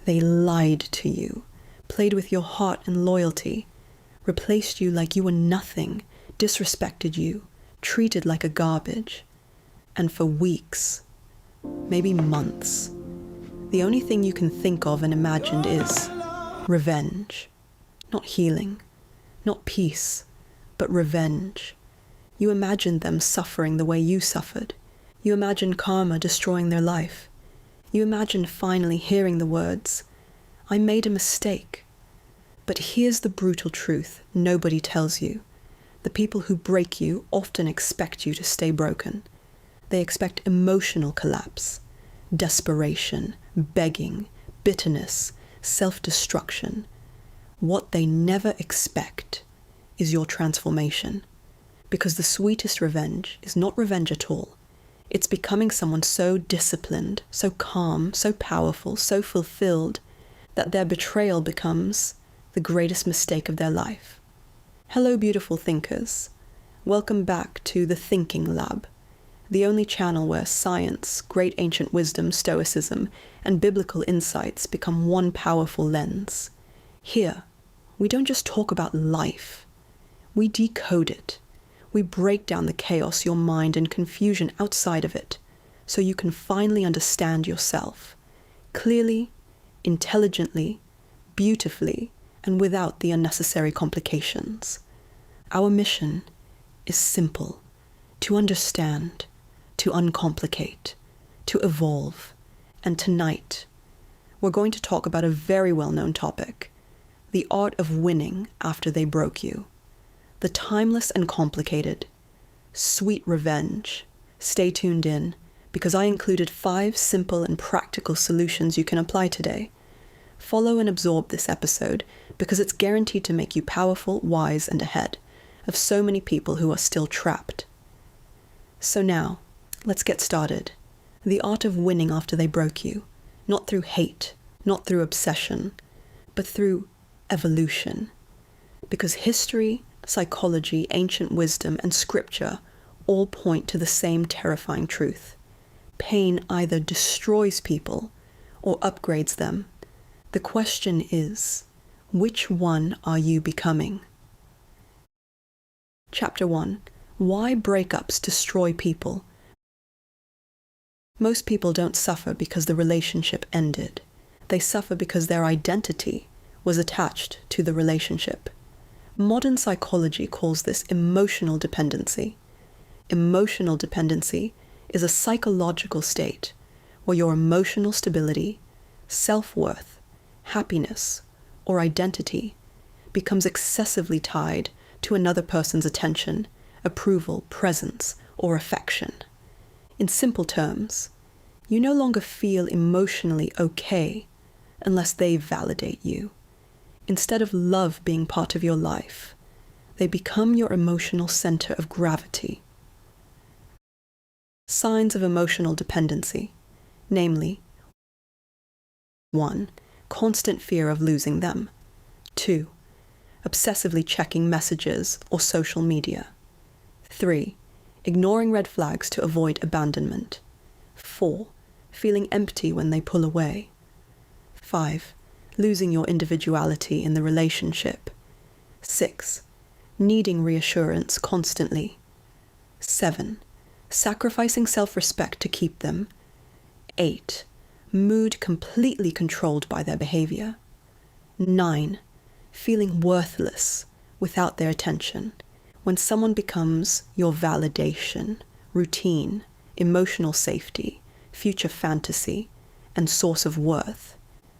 They lied to you, played with your heart and loyalty, replaced you like you were nothing, disrespected you, treated like a garbage. And for weeks, maybe months, the only thing you can think of and imagined is revenge. Not healing, not peace, but revenge. You imagined them suffering the way you suffered. You imagined karma destroying their life. You imagined finally hearing the words, "I made a mistake." But here's the brutal truth nobody tells you. The people who break you often expect you to stay broken. They expect emotional collapse, desperation, begging, bitterness, self-destruction. What they never expect is your transformation. Because the sweetest revenge is not revenge at all. It's becoming someone so disciplined, so calm, so powerful, so fulfilled, that their betrayal becomes the greatest mistake of their life. Hello, beautiful thinkers. Welcome back to the Thinking Lab, the only channel where science, great ancient wisdom, Stoicism, and biblical insights become one powerful lens. Here, we don't just talk about life. We decode it. We break down the chaos, your mind, and confusion outside of it, so you can finally understand yourself, clearly, intelligently, beautifully, and without the unnecessary complications. Our mission is simple: to understand, to uncomplicate, to evolve. And tonight, we're going to talk about a very well-known topic, the art of winning after they broke you. The timeless and complicated, sweet revenge. Stay tuned in, because I included 5 simple and practical solutions you can apply today. Follow and absorb this episode, because it's guaranteed to make you powerful, wise, and ahead of so many people who are still trapped. So now, let's get started. The art of winning after they broke you, not through hate, not through obsession, but through evolution. Because history, psychology, ancient wisdom, and scripture all point to the same terrifying truth. Pain either destroys people or upgrades them. The question is, which one are you becoming? Chapter 1. Why breakups destroy people. Most people don't suffer because the relationship ended. They suffer because their identity was attached to the relationship. Modern psychology calls this emotional dependency. Emotional dependency is a psychological state where your emotional stability, self-worth, happiness, or identity becomes excessively tied to another person's attention, approval, presence, or affection. In simple terms, you no longer feel emotionally okay unless they validate you. Instead of love being part of your life, they become your emotional center of gravity. Signs of emotional dependency, namely, 1. Constant fear of losing them. 2. Obsessively checking messages or social media. 3. Ignoring red flags to avoid abandonment. 4. Feeling empty when they pull away. 5. Losing your individuality in the relationship. 6. Needing reassurance constantly. 7. Sacrificing self-respect to keep them. 8. Mood completely controlled by their behavior. 9. Feeling worthless without their attention. When someone becomes your validation, routine, emotional safety, future fantasy, and source of worth,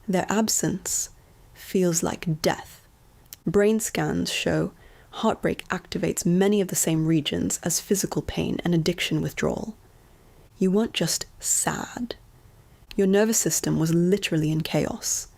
their absence feels like death. Brain scans show heartbreak activates many of the same regions as physical pain and addiction withdrawal. You weren't just sad. Your nervous system was literally in chaos.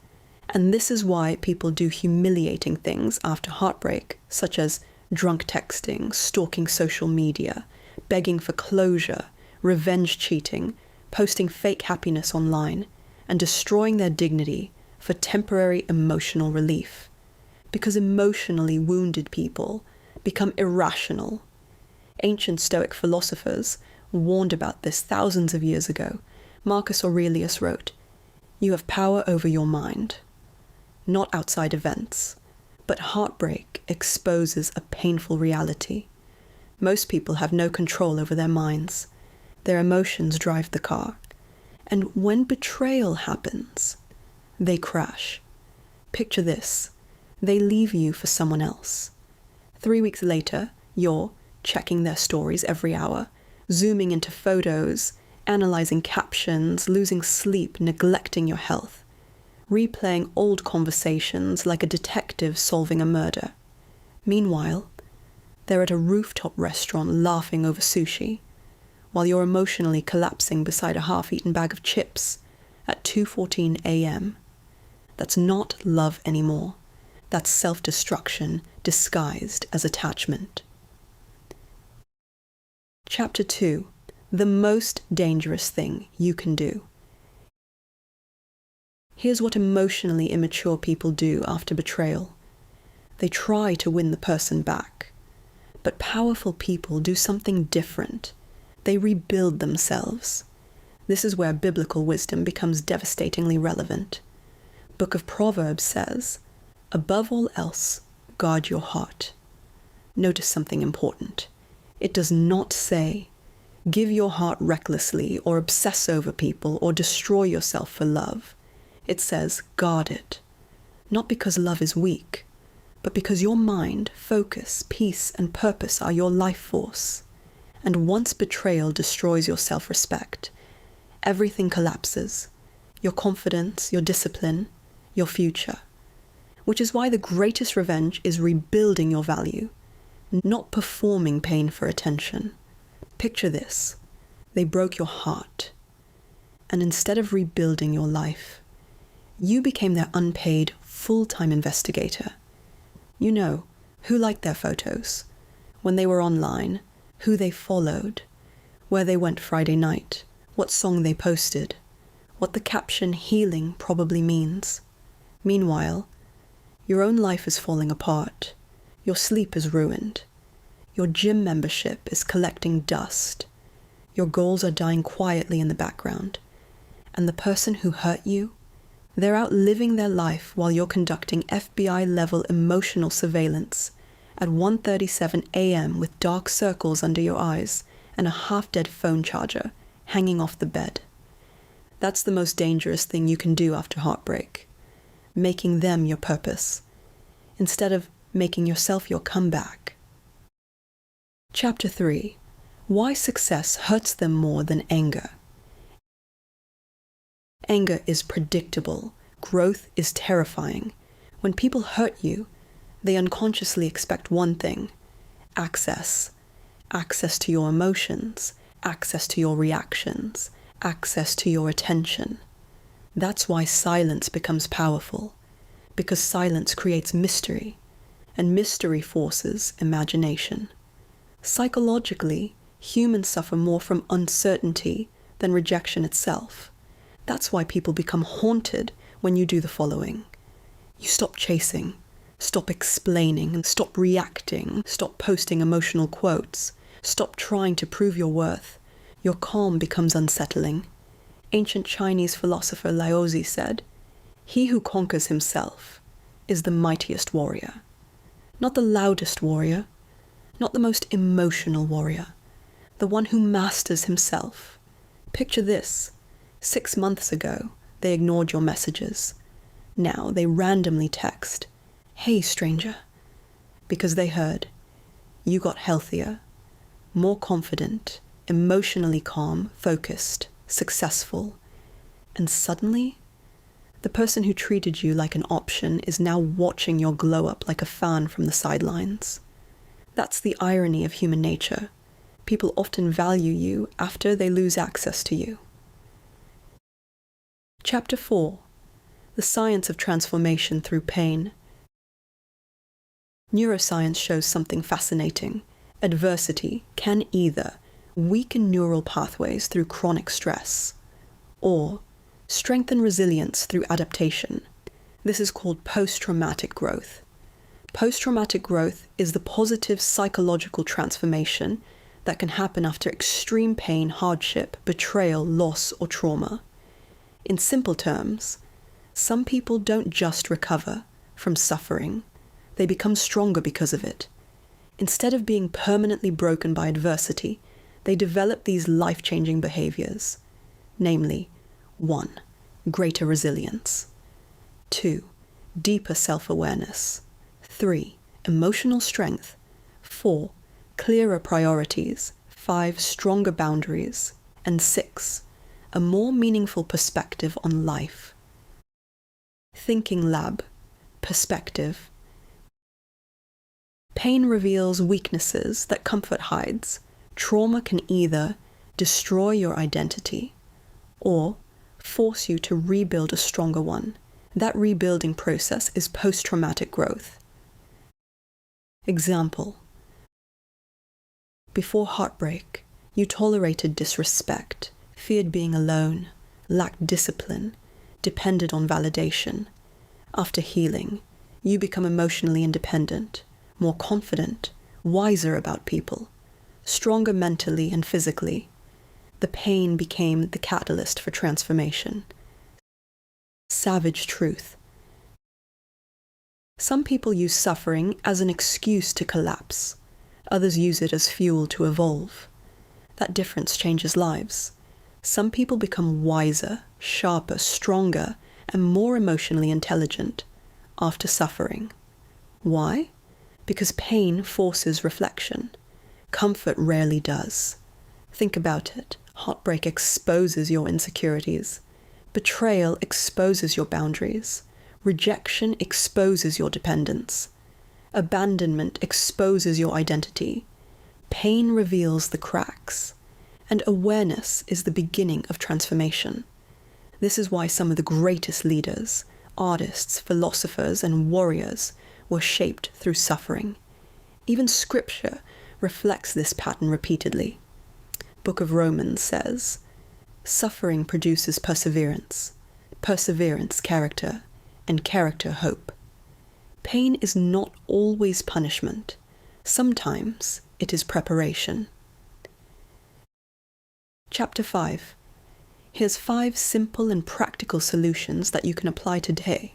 And this is why people do humiliating things after heartbreak, such as drunk texting, stalking social media, begging for closure, revenge cheating, posting fake happiness online, and destroying their dignity for temporary emotional relief. Because emotionally wounded people become irrational. Ancient Stoic philosophers warned about this thousands of years ago. Marcus Aurelius wrote, You have power over your mind, not outside events, but heartbreak exposes a painful reality. Most people have no control over their minds. Their emotions drive the car. And when betrayal happens, they crash. Picture this. They leave you for someone else. 3 weeks later, you're checking their stories every hour, zooming into photos, analyzing captions, losing sleep, neglecting your health, replaying old conversations like a detective solving a murder. Meanwhile, they're at a rooftop restaurant laughing over sushi, while you're emotionally collapsing beside a half-eaten bag of chips at 2:14 a.m. That's not love anymore. That's self-destruction disguised as attachment. Chapter 2. The most dangerous thing you can do. Here's what emotionally immature people do after betrayal. They try to win the person back. But powerful people do something different. They rebuild themselves. This is where biblical wisdom becomes devastatingly relevant. Book of Proverbs says, "Above all else, guard your heart." Notice something important. It does not say, give your heart recklessly or obsess over people or destroy yourself for love. It says, guard it. Not because love is weak, but because your mind, focus, peace, and purpose are your life force. And once betrayal destroys your self-respect, everything collapses. Your confidence, your discipline, your future. Which is why the greatest revenge is rebuilding your value, not performing pain for attention. Picture this. They broke your heart. And instead of rebuilding your life, you became their unpaid, full-time investigator. You know, who liked their photos, when they were online, who they followed, where they went Friday night, what song they posted, what the caption healing probably means. Meanwhile, your own life is falling apart. Your sleep is ruined. Your gym membership is collecting dust. Your goals are dying quietly in the background. And the person who hurt you, they're out living their life while you're conducting FBI-level emotional surveillance at 1:37 a.m. with dark circles under your eyes and a half-dead phone charger hanging off the bed. That's the most dangerous thing you can do after heartbreak. Making them your purpose, instead of making yourself your comeback. Chapter 3. Why success hurts them more than anger. Anger is predictable. Growth is terrifying. When people hurt you, they unconsciously expect one thing: access. Access to your emotions, access to your reactions, access to your attention. That's why silence becomes powerful, because silence creates mystery, and mystery forces imagination. Psychologically, humans suffer more from uncertainty than rejection itself. That's why people become haunted when you do the following. You stop chasing, stop explaining, and stop reacting, stop posting emotional quotes, stop trying to prove your worth. Your calm becomes unsettling. Ancient Chinese philosopher Laozi said, "He who conquers himself is the mightiest warrior." Not the loudest warrior, not the most emotional warrior, the one who masters himself. Picture this. 6 months ago, they ignored your messages. Now they randomly text, "Hey, stranger," because they heard you got healthier, more confident, emotionally calm, focused, successful, and suddenly, the person who treated you like an option is now watching your glow up like a fan from the sidelines. That's the irony of human nature. People often value you after they lose access to you. Chapter 4. The Science of Transformation Through Pain. Neuroscience shows something fascinating. Adversity can either weaken neural pathways through chronic stress, or strengthen resilience through adaptation. This is called post-traumatic growth. Post-traumatic growth is the positive psychological transformation that can happen after extreme pain, hardship, betrayal, loss, or trauma. In simple terms, some people don't just recover from suffering, they become stronger because of it. Instead of being permanently broken by adversity, they develop these life-changing behaviors, namely, 1. Greater resilience. 2. Deeper self-awareness. 3. Emotional strength. 4. Clearer priorities. 5. Stronger boundaries. And 6. A more meaningful perspective on life. Thinking Lab. Perspective. Pain reveals weaknesses that comfort hides. Trauma can either destroy your identity or force you to rebuild a stronger one. That rebuilding process is post-traumatic growth. Example: before heartbreak, you tolerated disrespect, feared being alone, lacked discipline, depended on validation. After healing, you become emotionally independent, more confident, wiser about people, stronger mentally and physically. The pain became the catalyst for transformation. Savage truth. Some people use suffering as an excuse to collapse. Others use it as fuel to evolve. That difference changes lives. Some people become wiser, sharper, stronger, and more emotionally intelligent after suffering. Why? Because pain forces reflection. Comfort rarely does. Think about it. Heartbreak exposes your insecurities. Betrayal exposes your boundaries. Rejection exposes your dependence. Abandonment exposes your identity. Pain reveals the cracks. And awareness is the beginning of transformation. This is why some of the greatest leaders, artists, philosophers, and warriors were shaped through suffering. Even scripture reflects this pattern repeatedly. Book of Romans says, "Suffering produces perseverance, perseverance character, and character hope." Pain is not always punishment. Sometimes it is preparation. Chapter 5. Here's 5 simple and practical solutions that you can apply today.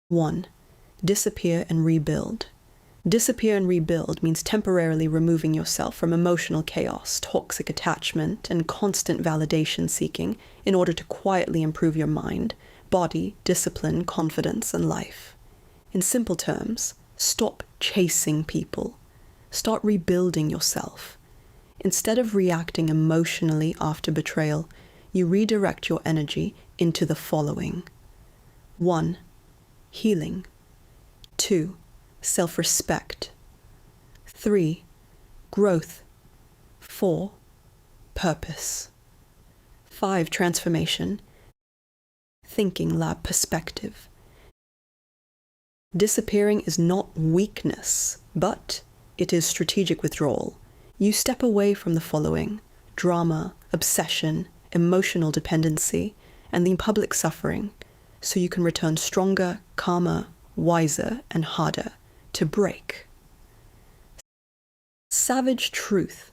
1. Disappear and rebuild. Disappear and rebuild means temporarily removing yourself from emotional chaos, toxic attachment, and constant validation seeking in order to quietly improve your mind, body, discipline, confidence, and life. In simple terms, stop chasing people. Start rebuilding yourself. Instead of reacting emotionally after betrayal, you redirect your energy into the following. 1. Healing. 2. Self-respect. 3. Growth. 4. Purpose. 5. Transformation. Thinking Lab perspective. Disappearing is not weakness, but it is strategic withdrawal. You step away from the following: drama, obsession, emotional dependency, and the public suffering, so you can return stronger, calmer, wiser, and harder to break. Savage truth.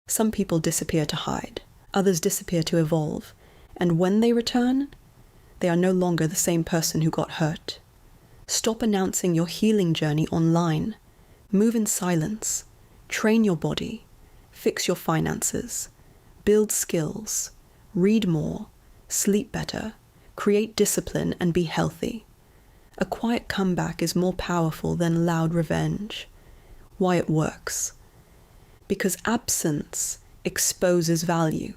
Some people disappear to hide, others disappear to evolve, and when they return, they are no longer the same person who got hurt. Stop announcing your healing journey online. Move in silence. Train your body. Fix your finances. Build skills. Read more. Sleep better. Create discipline and be healthy. A quiet comeback is more powerful than loud revenge. Why it works? Because absence exposes value.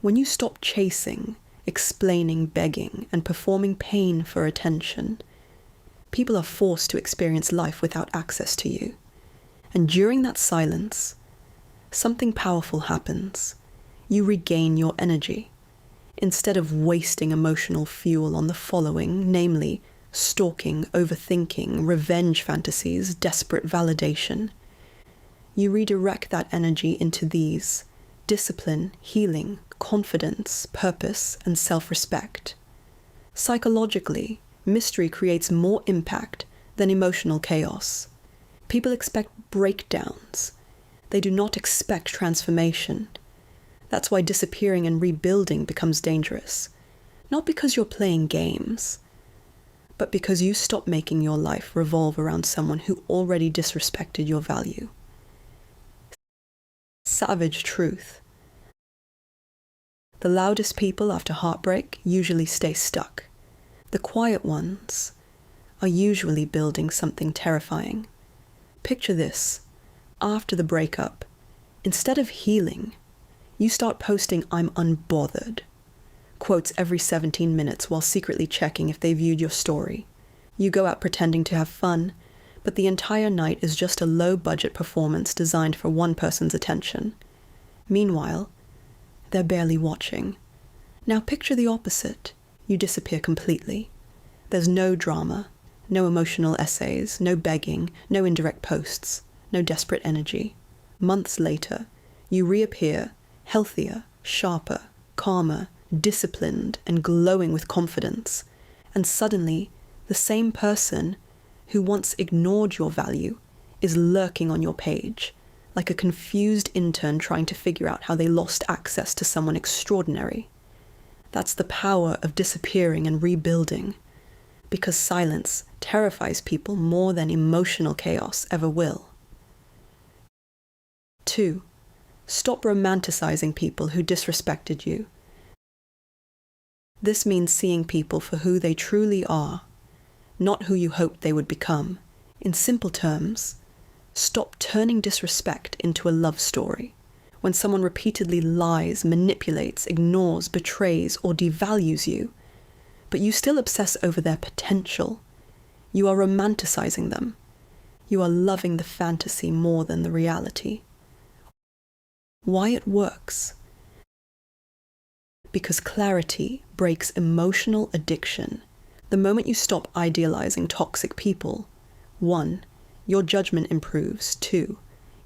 When you stop chasing, explaining, begging, and performing pain for attention, people are forced to experience life without access to you. And during that silence, something powerful happens. You regain your energy. Instead of wasting emotional fuel on the following, namely, stalking, overthinking, revenge fantasies, desperate validation, you redirect that energy into these: discipline, healing, confidence, purpose, and self-respect. Psychologically, mystery creates more impact than emotional chaos. People expect breakdowns. They do not expect transformation. That's why disappearing and rebuilding becomes dangerous. Not because you're playing games, but because you stop making your life revolve around someone who already disrespected your value. Savage truth. The loudest people after heartbreak usually stay stuck. The quiet ones are usually building something terrifying. Picture this. After the breakup, instead of healing, you start posting "I'm unbothered" quotes every 17 minutes while secretly checking if they viewed your story. You go out pretending to have fun, but the entire night is just a low-budget performance designed for one person's attention. Meanwhile, they're barely watching. Now picture the opposite. You disappear completely. There's no drama, no emotional essays, no begging, no indirect posts, no desperate energy. Months later, you reappear, healthier, sharper, calmer, disciplined, and glowing with confidence. And suddenly, the same person who once ignored your value is lurking on your page, like a confused intern trying to figure out how they lost access to someone extraordinary. That's the power of disappearing and rebuilding, because silence terrifies people more than emotional chaos ever will. 2. Stop romanticizing people who disrespected you. This means seeing people for who they truly are, not who you hoped they would become. In simple terms, stop turning disrespect into a love story. When someone repeatedly lies, manipulates, ignores, betrays, or devalues you, but you still obsess over their potential, you are romanticizing them. You are loving the fantasy more than the reality. Why it works? Because clarity breaks emotional addiction. The moment you stop idealizing toxic people, 1. Your judgment improves. 2.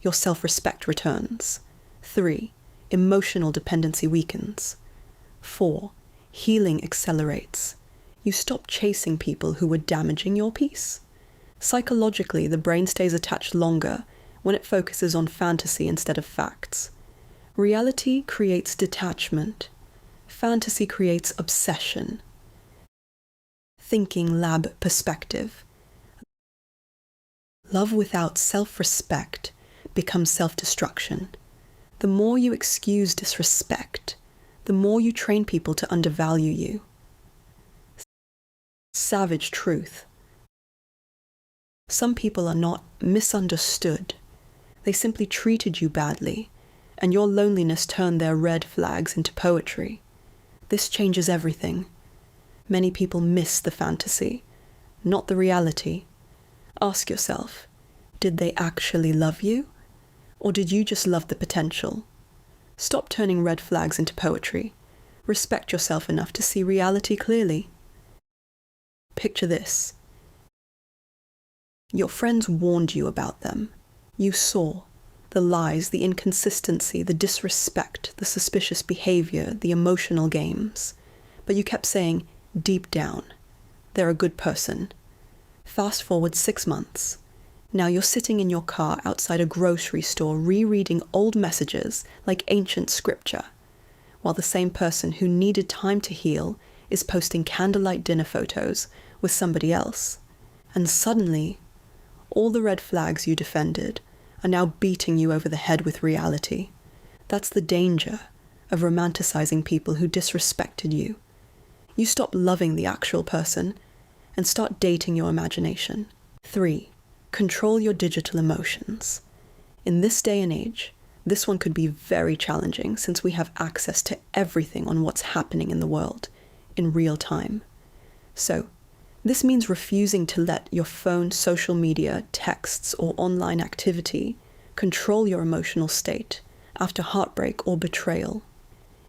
Your self-respect returns. 3. Emotional dependency weakens. 4. Healing accelerates. You stop chasing people who were damaging your peace. Psychologically, the brain stays attached longer when it focuses on fantasy instead of facts. Reality creates detachment. Fantasy creates obsession. ThinkingLAB perspective. Love without self-respect becomes self-destruction. The more you excuse disrespect, the more you train people to undervalue you. Savage truth. Some people are not misunderstood. They simply treated you badly, and your loneliness turned their red flags into poetry. This changes everything. Many people miss the fantasy, not the reality. Ask yourself, did they actually love you? Or did you just love the potential? Stop turning red flags into poetry. Respect yourself enough to see reality clearly. Picture this. Your friends warned you about them. You saw the lies, the inconsistency, the disrespect, the suspicious behavior, the emotional games. But you kept saying, deep down, they're a good person. Fast forward 6 months. Now you're sitting in your car outside a grocery store rereading old messages like ancient scripture, while the same person who needed time to heal is posting candlelight dinner photos with somebody else. And suddenly, all the red flags you defended are now beating you over the head with reality. That's the danger of romanticizing people who disrespected you. You stop loving the actual person and start dating your imagination. 3. Control your digital emotions. In this day and age, this one could be very challenging since we have access to everything on what's happening in the world in real time. So, this means refusing to let your phone, social media, texts, or online activity control your emotional state after heartbreak or betrayal.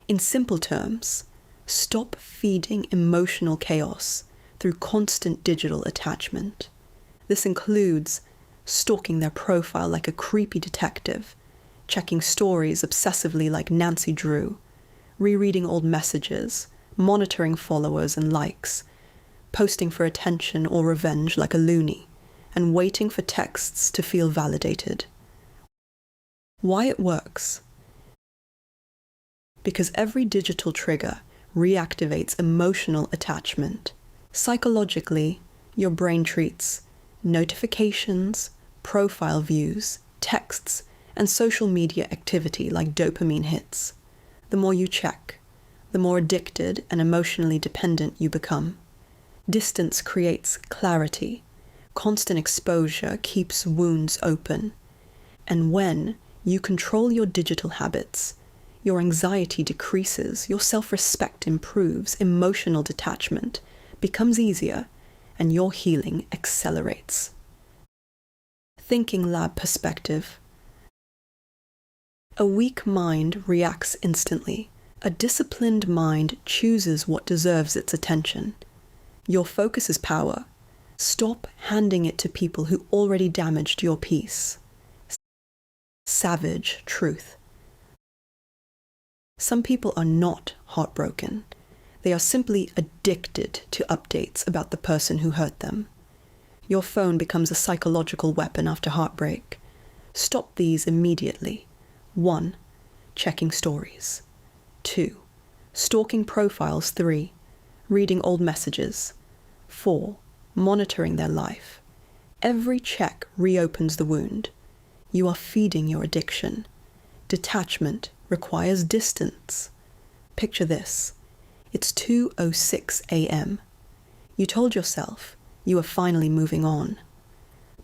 In simple terms, stop feeding emotional chaos through constant digital attachment. This includes stalking their profile like a creepy detective, checking stories obsessively like Nancy Drew, rereading old messages, monitoring followers and likes, posting for attention or revenge like a loony, and waiting for texts to feel validated. Why it works? Because every digital trigger reactivates emotional attachment. Psychologically, your brain treats notifications, profile views, texts, and social media activity like dopamine hits. The more you check, the more addicted and emotionally dependent you become. Distance creates clarity. Constant exposure keeps wounds open. And when you control your digital habits, your anxiety decreases, your self-respect improves, emotional detachment becomes easier, and your healing accelerates. Thinking Lab perspective. A weak mind reacts instantly. A disciplined mind chooses what deserves its attention. Your focus is power. Stop handing it to people who already damaged your peace. Savage truth. Some people are not heartbroken. They are simply addicted to updates about the person who hurt them. Your phone becomes a psychological weapon after heartbreak. Stop these immediately. 1. Checking stories. 2. Stalking profiles. 3. Reading old messages. 4. Monitoring their life. Every check reopens the wound. You are feeding your addiction. Detachment requires distance. Picture this. It's 2:06 a.m. You told yourself you were finally moving on.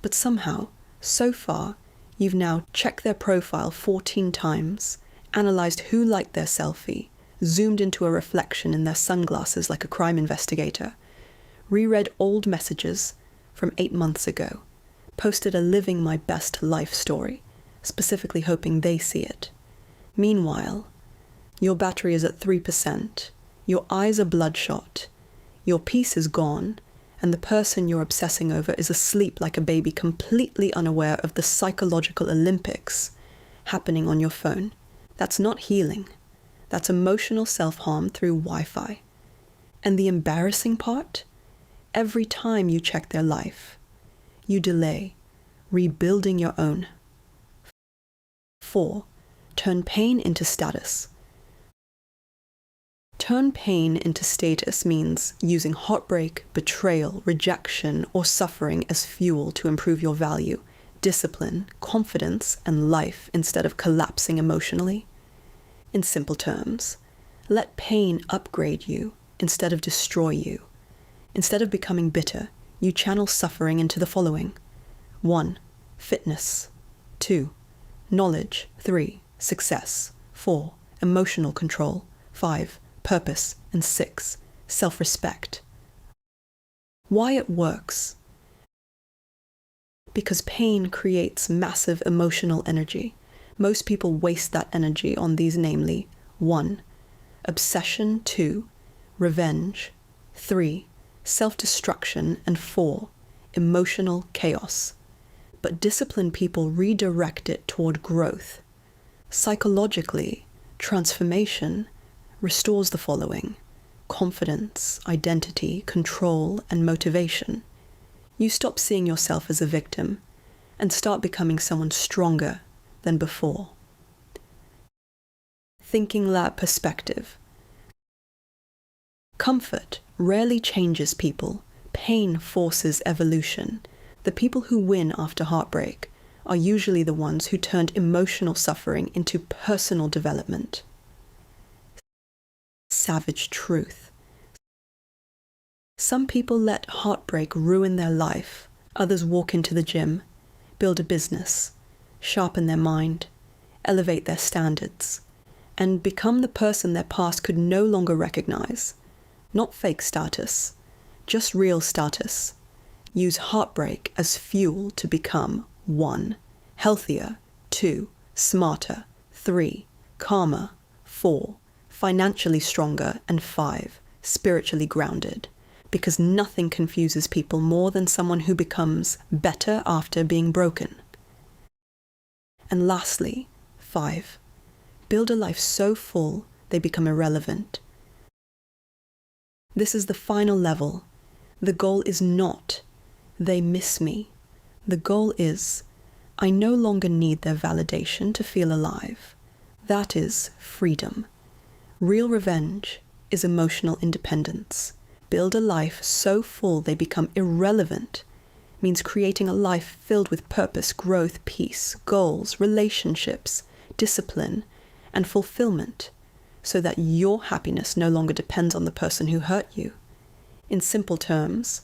But somehow, so far, you've now checked their profile 14 times, analyzed who liked their selfie, zoomed into a reflection in their sunglasses like a crime investigator, reread old messages from 8 months ago, posted a living my best life story, specifically hoping they see it. Meanwhile, your battery is at 3%, your eyes are bloodshot, your peace is gone, and the person you're obsessing over is asleep like a baby, completely unaware of the psychological Olympics happening on your phone. That's not healing. That's emotional self-harm through Wi-Fi. And the embarrassing part? Every time you check their life, you delay rebuilding your own. 4. Turn pain into status. Turn pain into status means using heartbreak, betrayal, rejection, or suffering as fuel to improve your value, discipline, confidence, and life instead of collapsing emotionally. In simple terms, let pain upgrade you instead of destroy you. Instead of becoming bitter, you channel suffering into the following. 1. Fitness. 2. Knowledge. 3. Success. 4. Emotional control. 5. Purpose. And 6. Self-respect. Why it works? Because pain creates massive emotional energy. Most people waste that energy on these, namely 1. Obsession. 2. Revenge. 3. Self-destruction. And 4. Emotional chaos. But disciplined people redirect it toward growth. Psychologically, transformation restores the following: confidence, identity, control, and motivation. You stop seeing yourself as a victim and start becoming someone stronger than before. Thinking Lab perspective. Comfort rarely changes people. Pain forces evolution. The people who win after heartbreak are usually the ones who turned emotional suffering into personal development. Savage truth. Some people let heartbreak ruin their life. Others walk into the gym, build a business, sharpen their mind, elevate their standards, and become the person their past could no longer recognize. Not fake status, just real status. Use heartbreak as fuel to become 1. Healthier. 2. Smarter. 3. Calmer. 4. Financially stronger. And 5. Spiritually grounded. Because nothing confuses people more than someone who becomes better after being broken. And lastly, 5. Build a life so full they become irrelevant. This is the final level. The goal is not, they miss me. The goal is, I no longer need their validation to feel alive. That is freedom. Real revenge is emotional independence. Build a life so full they become irrelevant means creating a life filled with purpose, growth, peace, goals, relationships, discipline, and fulfillment, so that your happiness no longer depends on the person who hurt you. In simple terms,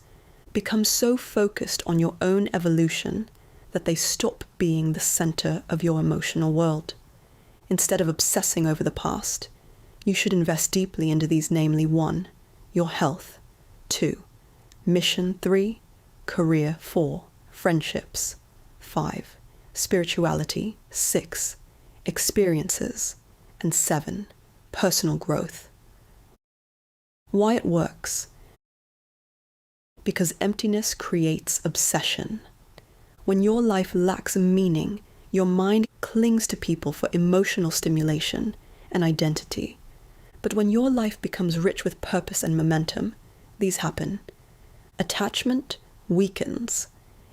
become so focused on your own evolution that they stop being the center of your emotional world. Instead of obsessing over the past, you should invest deeply into these, namely 1, your health, 2, mission, 3, career, 4, friendships, 5, spirituality, 6, experiences, and 7, personal growth. Why it works? Because emptiness creates obsession. When your life lacks meaning, your mind clings to people for emotional stimulation and identity. But when your life becomes rich with purpose and momentum, these happen. Attachment weakens,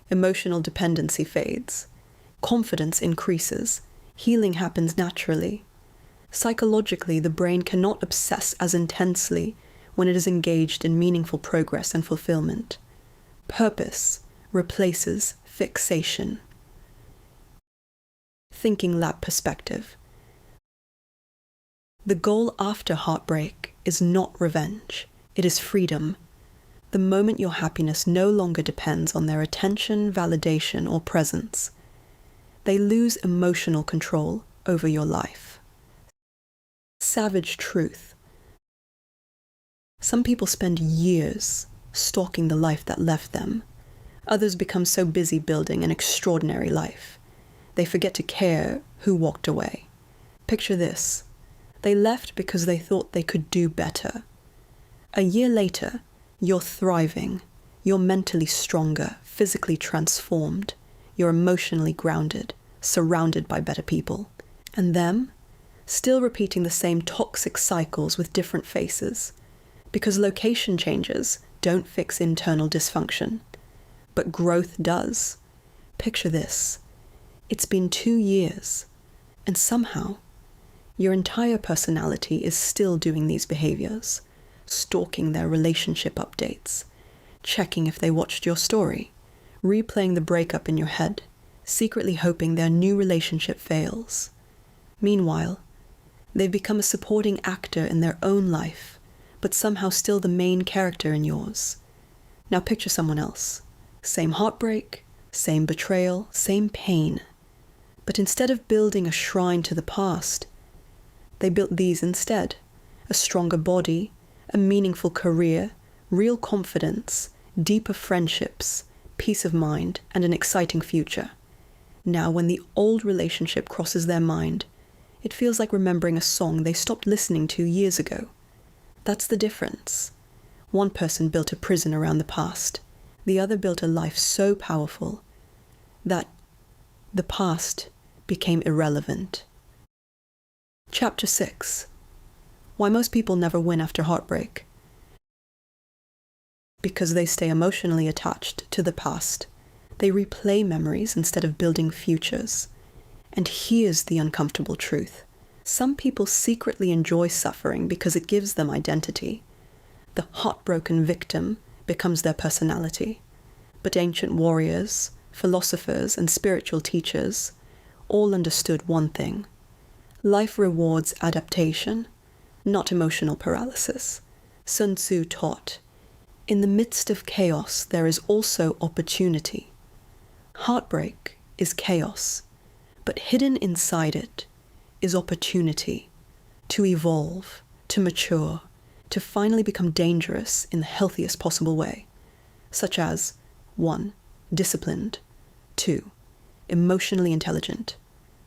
emotional dependency fades, confidence increases, healing happens naturally. Psychologically, the brain cannot obsess as intensely when it is engaged in meaningful progress and fulfillment. Purpose replaces fixation. ThinkingLab perspective. The goal after heartbreak is not revenge, it is freedom. The moment your happiness no longer depends on their attention, validation, or presence. They lose emotional control over your life. Savage truth. Some people spend years stalking the life that left them. Others become so busy building an extraordinary life. They forget to care who walked away. Picture this. They left because they thought they could do better. A year later, you're thriving. You're mentally stronger, physically transformed. You're emotionally grounded, surrounded by better people. And them? Still repeating the same toxic cycles with different faces. Because location changes don't fix internal dysfunction. But growth does. Picture this. It's been 2 years, and somehow, your entire personality is still doing these behaviors, stalking their relationship updates, checking if they watched your story, replaying the breakup in your head, secretly hoping their new relationship fails. Meanwhile, they've become a supporting actor in their own life, but somehow still the main character in yours. Now picture someone else. Same heartbreak, same betrayal, same pain. But instead of building a shrine to the past, they built these instead: a stronger body, a meaningful career, real confidence, deeper friendships, peace of mind, and an exciting future. Now, when the old relationship crosses their mind, it feels like remembering a song they stopped listening to years ago. That's the difference. One person built a prison around the past. The other built a life so powerful that the past became irrelevant. Chapter 6. Why most people never win after heartbreak. Because they stay emotionally attached to the past. They replay memories instead of building futures. And here's the uncomfortable truth. Some people secretly enjoy suffering because it gives them identity. The heartbroken victim becomes their personality. But ancient warriors, philosophers, and spiritual teachers all understood one thing. Life rewards adaptation, not emotional paralysis. Sun Tzu taught, "In the midst of chaos, there is also opportunity." Heartbreak is chaos, but hidden inside it is opportunity to evolve, to mature, to finally become dangerous in the healthiest possible way, such as 1. Disciplined, 2. Emotionally intelligent,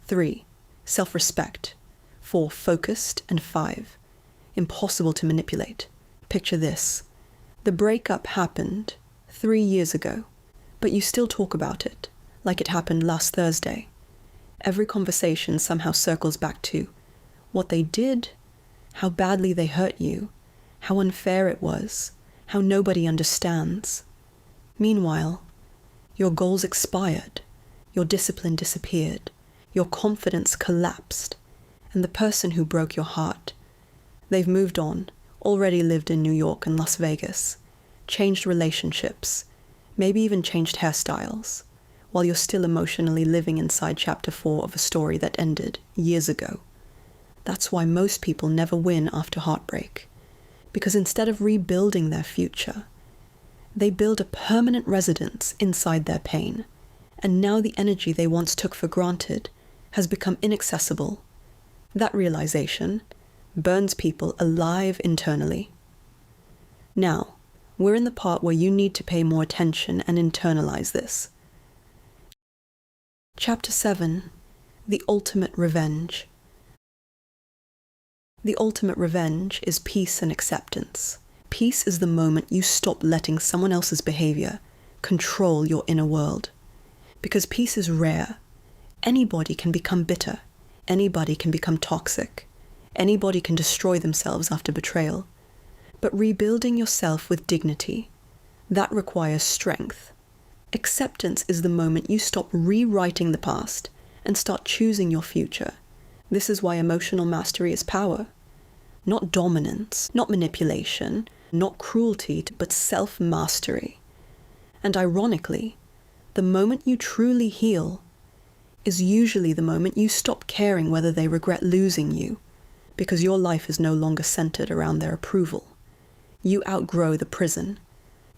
3. Self-respect, 4. Focused, and 5. Impossible to manipulate. Picture this. The breakup happened 3 years ago, but you still talk about it, like it happened last Thursday. Every conversation somehow circles back to what they did, how badly they hurt you, how unfair it was, how nobody understands. Meanwhile, your goals expired, your discipline disappeared, your confidence collapsed, and the person who broke your heart, They've moved on, already lived in New York and Las Vegas, changed relationships, maybe even changed hairstyles, while you're still emotionally living inside chapter 4 of a story that ended years ago. That's why most people never win after heartbreak, because instead of rebuilding their future, they build a permanent residence inside their pain, and now the energy they once took for granted has become inaccessible. That realization burns people alive internally. Now, we're in the part where you need to pay more attention and internalize this. Chapter 7, The Ultimate Revenge. The ultimate revenge is peace and acceptance. Peace is the moment you stop letting someone else's behavior control your inner world. Because peace is rare. Anybody can become bitter. Anybody can become toxic. Anybody can destroy themselves after betrayal. But rebuilding yourself with dignity, that requires strength. Acceptance is the moment you stop rewriting the past and start choosing your future. This is why emotional mastery is power. Not dominance, not manipulation, not cruelty, but self-mastery. And ironically, the moment you truly heal is usually the moment you stop caring whether they regret losing you, because your life is no longer centered around their approval. You outgrow the prison.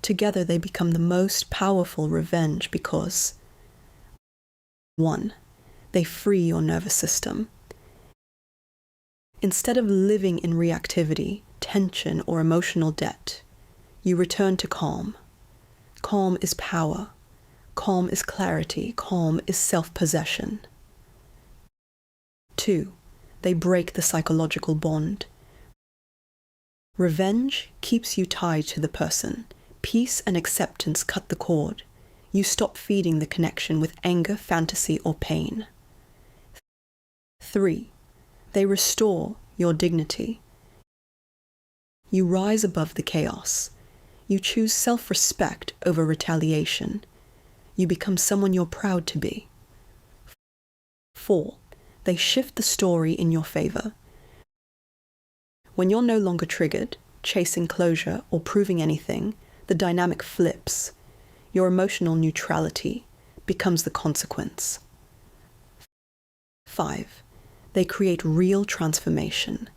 Together they become the most powerful revenge because 1. They free your nervous system. Instead of living in reactivity, tension, or emotional debt, you return to calm. Calm is power. Calm is clarity. Calm is self-possession. 2. They break the psychological bond. Revenge keeps you tied to the person. Peace and acceptance cut the cord. You stop feeding the connection with anger, fantasy, or pain. 3. They restore your dignity. You rise above the chaos. You choose self-respect over retaliation. You become someone you're proud to be. 4. They shift the story in your favor. When you're no longer triggered, chasing closure, or proving anything, the dynamic flips. Your emotional neutrality becomes the consequence. 5. They create real transformation.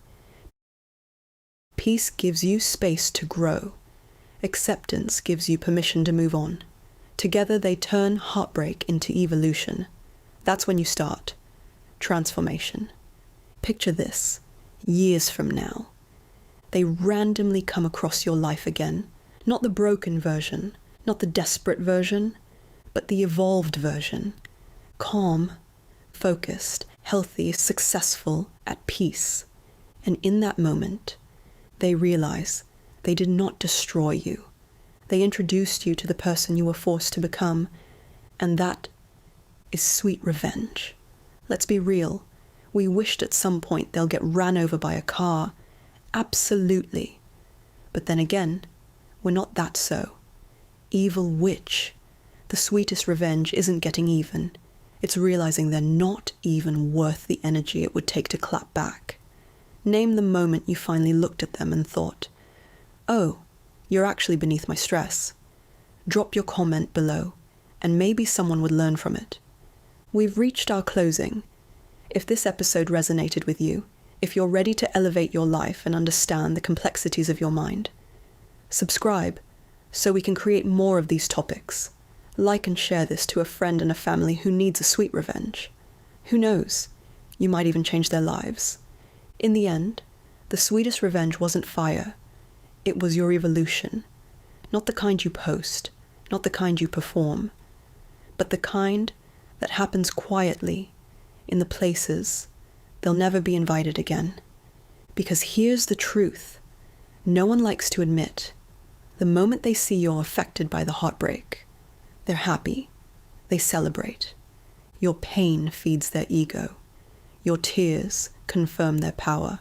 Peace gives you space to grow. Acceptance gives you permission to move on. Together they turn heartbreak into evolution. That's when you start. Transformation. Picture this. Years from now. They randomly come across your life again. Not the broken version, not the desperate version, but the evolved version. Calm, focused, healthy, successful, at peace. And in that moment, they realize they did not destroy you. They introduced you to the person you were forced to become, and that is sweet revenge. Let's be real. We wished at some point they'll get ran over by a car. Absolutely. But then again, we're not that so. Evil witch. The sweetest revenge isn't getting even. It's realizing they're not even worth the energy it would take to clap back. Name the moment you finally looked at them and thought, "Oh, you're actually beneath my stress." Drop your comment below, and maybe someone would learn from it. We've reached our closing. If this episode resonated with you, if you're ready to elevate your life and understand the complexities of your mind, subscribe so we can create more of these topics. Like and share this to a friend and a family who needs a sweet revenge. Who knows? You might even change their lives. In the end, the sweetest revenge wasn't fire. It was your evolution. Not the kind you post, not the kind you perform, but the kind that happens quietly in the places they'll never be invited again. Because here's the truth. No one likes to admit. The moment they see you're affected by the heartbreak, they're happy. They celebrate. Your pain feeds their ego. Your tears confirm their power.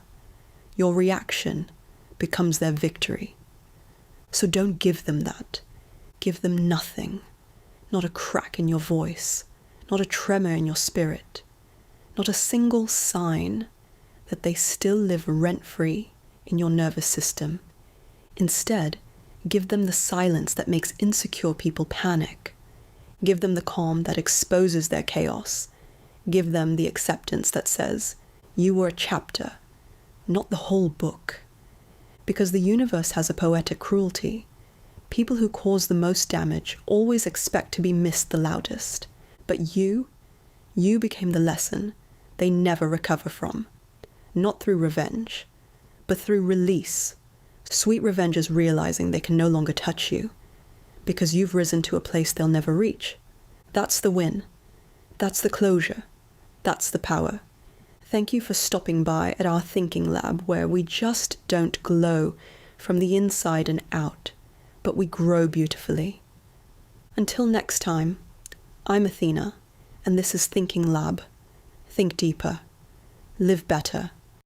Your reaction becomes their victory. So don't give them that. Give them nothing. Not a crack in your voice. Not a tremor in your spirit. Not a single sign that they still live rent-free in your nervous system. Instead, give them the silence that makes insecure people panic. Give them the calm that exposes their chaos. Give them the acceptance that says, you were a chapter, not the whole book. Because the universe has a poetic cruelty. People who cause the most damage always expect to be missed the loudest. But you became the lesson they never recover from. Not through revenge, but through release. Sweet revenge is realizing they can no longer touch you, because you've risen to a place they'll never reach. That's the win. That's the closure. That's the power. Thank you for stopping by at our Thinking Lab, where we just don't glow from the inside and out, but we grow beautifully. Until next time, I'm Athena, and this is Thinking Lab. Think deeper. Live better.